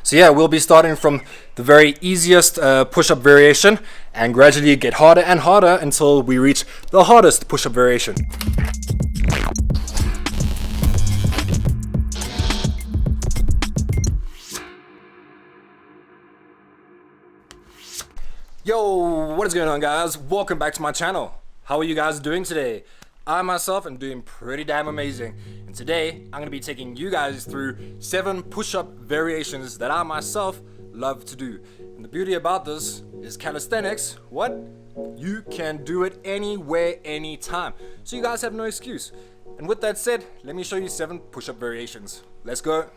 So yeah, we'll be starting from the very easiest push-up variation and gradually get harder and harder until we reach the hardest push-up variation. Yo, what is going on, guys? Welcome back to my channel. How are you guys doing today? I myself am doing pretty damn amazing, and today I'm going to be taking you guys through 7 push-up variations that I myself love to do. And the beauty about this is calisthenics, what? You can do it anywhere, anytime. So you guys have no excuse. And with that said, let me show you 7 push-up variations. Let's go.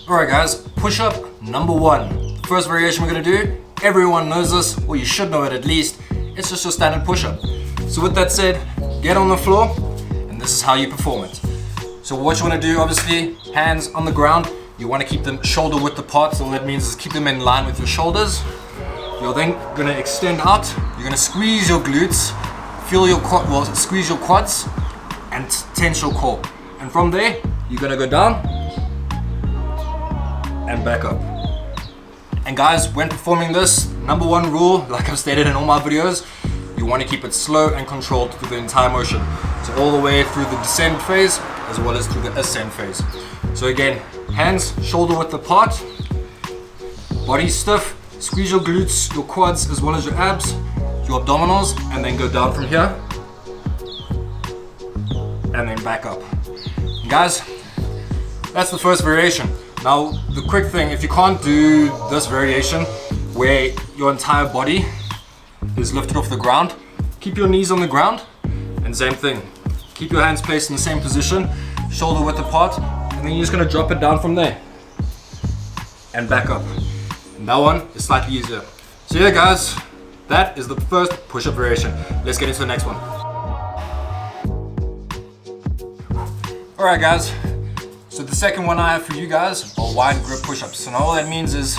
Alright guys, push-up number 1. The first variation we're going to do, everyone knows this, or you should know it at least. It's just your standard push-up. So with that said, get on the floor, and this is how you perform it. So what you want to do, obviously, hands on the ground. You want to keep them shoulder width apart, so all that means is keep them in line with your shoulders. You're then going to extend out. You're going to squeeze your glutes, feel your squeeze your quads, and tense your core. And from there, you're going to go down and back up. And guys, when performing this, number 1 rule, like I've stated in all my videos, you want to keep it slow and controlled through the entire motion. So all the way through the descent phase, as well as through the ascent phase. So again, hands shoulder width apart, body stiff, squeeze your glutes, your quads, as well as your abs, your abdominals, and then go down from here, and then back up. And guys, that's the first variation. Now, the quick thing, if you can't do this variation where your entire body is lifted off the ground, keep your knees on the ground, and same thing. Keep your hands placed in the same position, shoulder width apart, and then you're just gonna drop it down from there and back up. And that one is slightly easier. So yeah guys, that is the first push-up variation. Let's get into the next one. All right guys. So the second one I have for you guys are wide grip push-ups. So now all that means is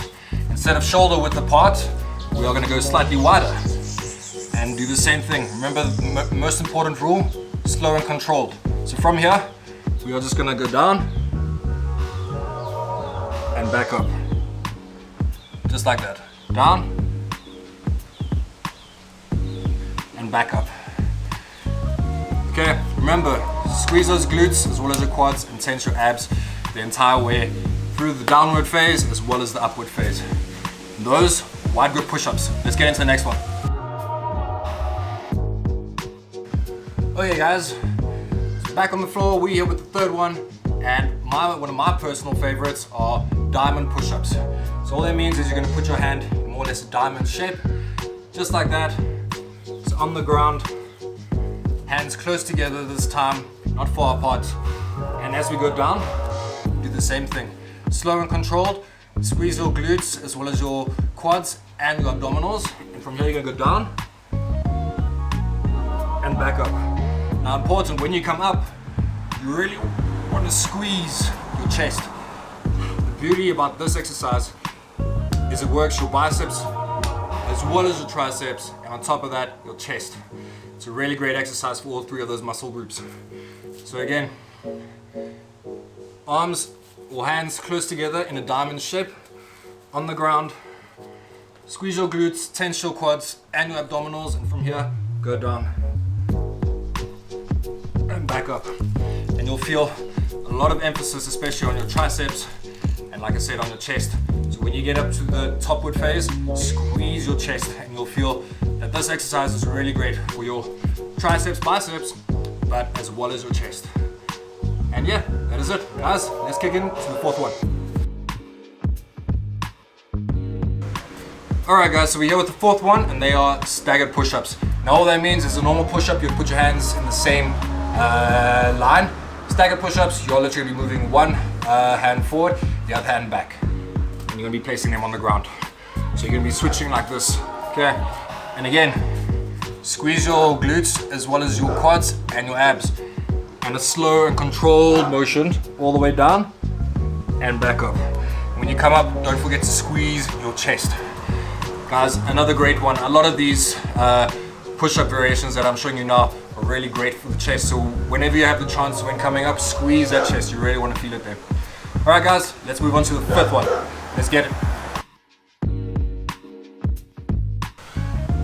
instead of shoulder width apart, we are going to go slightly wider and do the same thing. Remember the most important rule, slow and controlled. So from here, we are just going to go down and back up. Just like that. Down and back up. Okay, remember, squeeze those glutes as well as your quads and tense your abs the entire way through the downward phase as well as the upward phase. And those wide grip push-ups. Let's get into the next one. Okay guys, so back on the floor, we're here with the third one, and one of my personal favorites are diamond push-ups. So all that means is you're going to put your hand in more or less a diamond shape, just like that. It's on the ground. Hands close together this time, not far apart. And as we go down, do the same thing. Slow and controlled, squeeze your glutes as well as your quads and your abdominals. And from here you're gonna go down and back up. Now important, when you come up, you really want to squeeze your chest. The beauty about this exercise is it works your biceps as well as your triceps, and on top of that, your chest. It's a really great exercise for all 3 of those muscle groups. So again, arms or hands close together in a diamond shape, on the ground, squeeze your glutes, tense your quads and your abdominals, and from here, go down and back up. And you'll feel a lot of emphasis, especially on your triceps, and like I said, on your chest. So when you get up to the topward phase, squeeze your chest, and you'll feel that this exercise is really great for your triceps, biceps, but as well as your chest. And yeah, that is it, guys. Let's kick into the 4th one. Alright guys, so we're here with the 4th one, and they are staggered push-ups. Now all that means is a normal push-up, you put your hands in the same line. Staggered push-ups, you're literally moving one hand forward, the other hand back. And you're going to be placing them on the ground. So you're going to be switching like this, okay? And again, squeeze your glutes as well as your quads and your abs. And a slow and controlled motion all the way down and back up. When you come up, don't forget to squeeze your chest. Guys, another great one. A lot of these push-up variations that I'm showing you now are really great for the chest. So whenever you have the chance when coming up, squeeze that chest. You really want to feel it there. All right, guys, let's move on to the fifth one. Let's get it.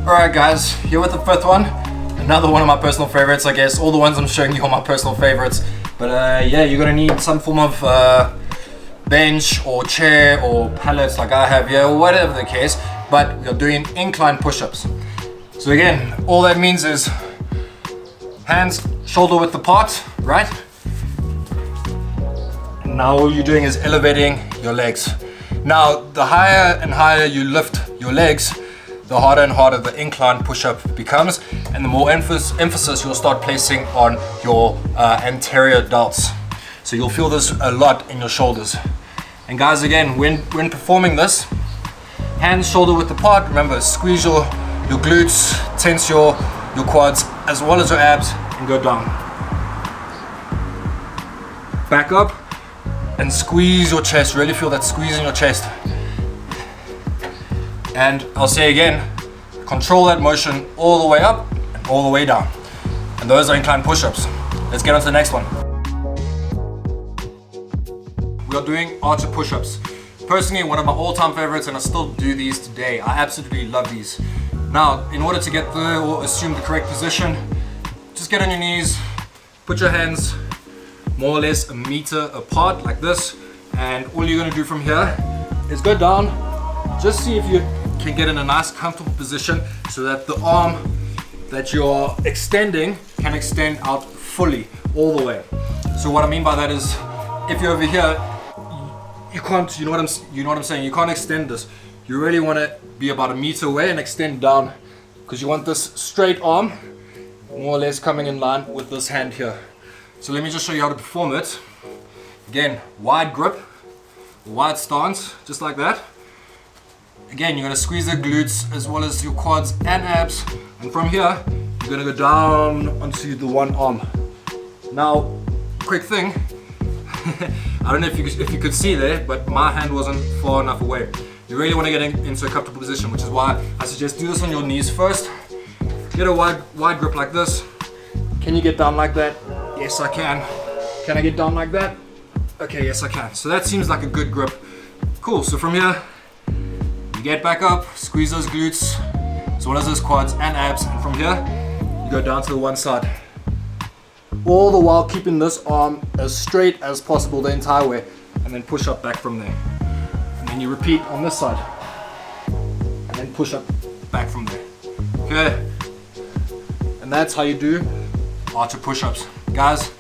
All right, guys, here with the fifth one. Another one of my personal favorites, I guess. All the ones I'm showing you are my personal favorites. But yeah, you're gonna need some form of bench or chair or pallets like I have here, or whatever the case. But we're doing incline push-ups. So again, all that means is hands shoulder width apart, right? And now all you're doing is elevating your legs. Now, the higher and higher you lift your legs, the harder and harder the incline push-up becomes, and the more emphasis you'll start placing on your anterior delts. So you'll feel this a lot in your shoulders. And guys, again, when performing this, hands shoulder width apart, remember, squeeze your glutes, tense your quads as well as your abs, and go down. Back up and squeeze your chest, really feel that squeeze in your chest. And I'll say again, control that motion all the way up and all the way down. And those are incline push-ups. Let's get on to the next one. We are doing archer push-ups. Personally, one of my all-time favorites, and I still do these today. I absolutely love these. Now, in order to get or assume the correct position, just get on your knees, put your hands more or less a meter apart like this, and all you're gonna do from here is go down. Just see if you can get in a nice comfortable position so that the arm that you're extending can extend out fully all the way. So what I mean by that is, if you're over here, you can't, you know what I'm saying, you can't extend this. You really want to be about a meter away and extend down, because you want this straight arm more or less coming in line with this hand here. So let me just show you how to perform it. Again, wide grip, wide stance, just like that. Again, you're going to squeeze the glutes as well as your quads and abs, and from here you're going to go down onto the one arm. Now, quick thing, I don't know if you could see there, but my hand wasn't far enough away. You really want to get into a comfortable position, which is why I suggest do this on your knees first. Get a wide grip like this. Can you get down like that? Yes, I can. Can I get down like that? Okay, yes I can. So that seems like a good grip. Cool, so from here, you get back up, squeeze those glutes, as well as those quads and abs, and from here, you go down to the one side. All the while keeping this arm as straight as possible the entire way, and then push up back from there. And then you repeat on this side, and then push up back from there. Okay, and that's how you do archer push-ups. Guys,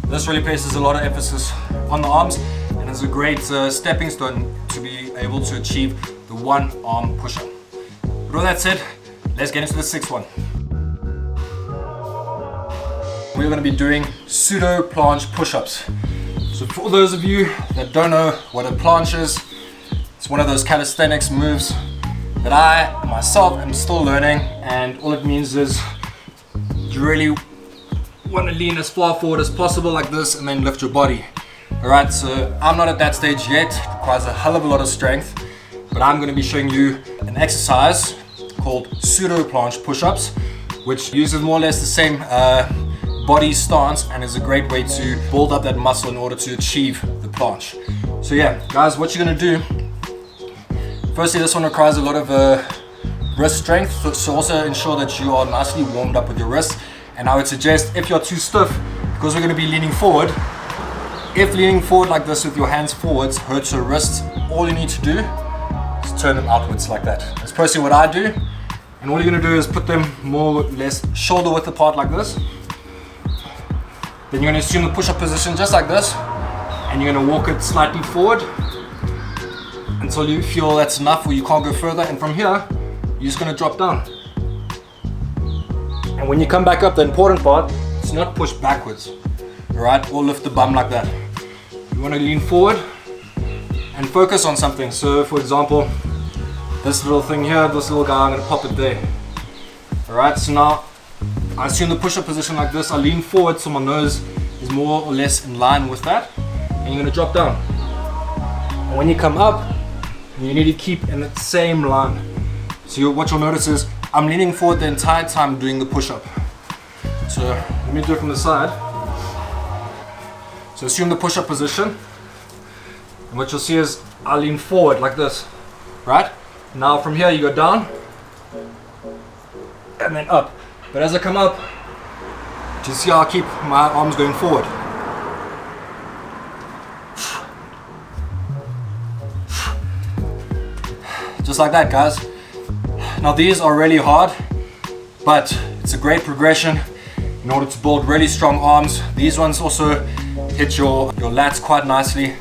this really places a lot of emphasis on the arms, and is a great stepping stone to be able to achieve the one arm push-up. With all that said, let's get into the sixth one. We're going to be doing pseudo planche push-ups. So for those of you that don't know what a planche is, it's one of those calisthenics moves that I myself am still learning, and all it means is you really want to lean as far forward as possible like this and then lift your body. Alright, so I'm not at that stage yet. It requires a hell of a lot of strength, but I'm going to be showing you an exercise called pseudo planche push-ups, which uses more or less the same body stance and is a great way to build up that muscle in order to achieve the planche. So yeah, guys, what you're going to do, firstly, this one requires a lot of wrist strength, so also ensure that you are nicely warmed up with your wrists. And I would suggest, if you're too stiff, because we're going to be leaning forward, if leaning forward like this with your hands forwards hurts your wrists, all you need to do is turn them outwards like that. That's personally what I do. And all you're going to do is put them more or less shoulder width apart like this. Then you're going to assume the push-up position just like this, and you're going to walk it slightly forward until you feel that's enough or you can't go further. And from here, you're just going to drop down. And when you come back up, the important part is not push backwards, alright, or lift the bum like that. You want to lean forward and focus on something. So for example, this little thing here, this little guy, I'm going to pop it there. Alright, so now I assume the push-up position like this. I lean forward so my nose is more or less in line with that, and you're going to drop down. And when you come up, you need to keep in the same line. So what you'll notice is I'm leaning forward the entire time doing the push-up. So let me do it from the side. So assume the push-up position, and what you'll see is I lean forward like this, right? Now from here you go down, and then up. But as I come up, do you see how I keep my arms going forward? Just like that, guys. Now these are really hard, but it's a great progression in order to build really strong arms. These ones also hit your lats quite nicely.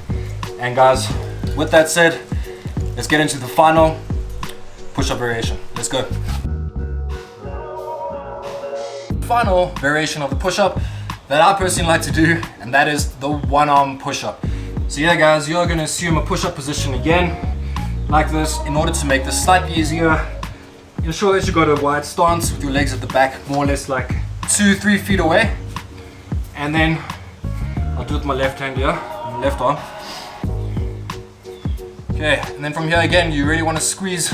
And guys, with that said, let's get into the final push-up variation. Let's go. Final variation of the push-up that I personally like to do, and that is the one-arm push-up. So yeah, guys, you're going to assume a push-up position again, like this, in order to make this slightly easier. Ensure that you got a wide stance with your legs at the back, more or less like 2-3 feet away. And then I'll do it with my left hand here, left arm. Okay, and then from here again, you really want to squeeze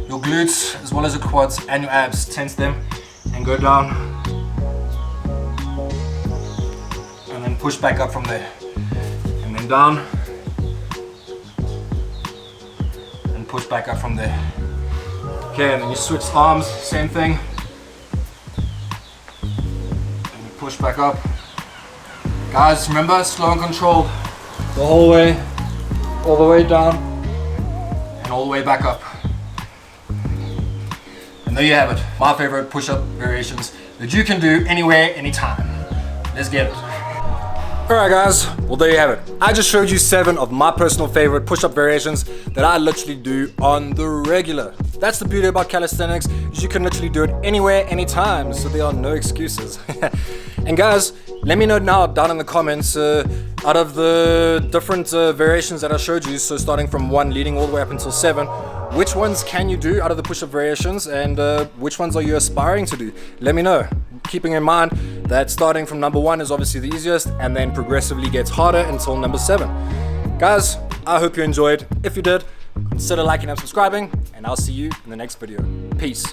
your glutes as well as your quads and your abs, tense them, and go down. And then push back up from there. And then down. And push back up from there. Okay, and then you switch arms, same thing. And you push back up. Guys, remember, slow and controlled the whole way, all the way down, and all the way back up. And there you have it, my favorite push-up variations that you can do anywhere, anytime. Let's get it. Alright guys, well there you have it. I just showed you 7 of my personal favorite push-up variations that I literally do on the regular. That's the beauty about calisthenics, is you can literally do it anywhere, anytime, so there are no excuses. And guys, let me know now down in the comments, out of the different variations that I showed you, so starting from 1 leading all the way up until 7, which ones can you do out of the push-up variations, and which ones are you aspiring to do? Let me know. Keeping in mind that starting from number 1 is obviously the easiest, and then progressively gets harder until number 7. Guys, I hope you enjoyed. If you did, consider liking and subscribing, and I'll see you in the next video. Peace.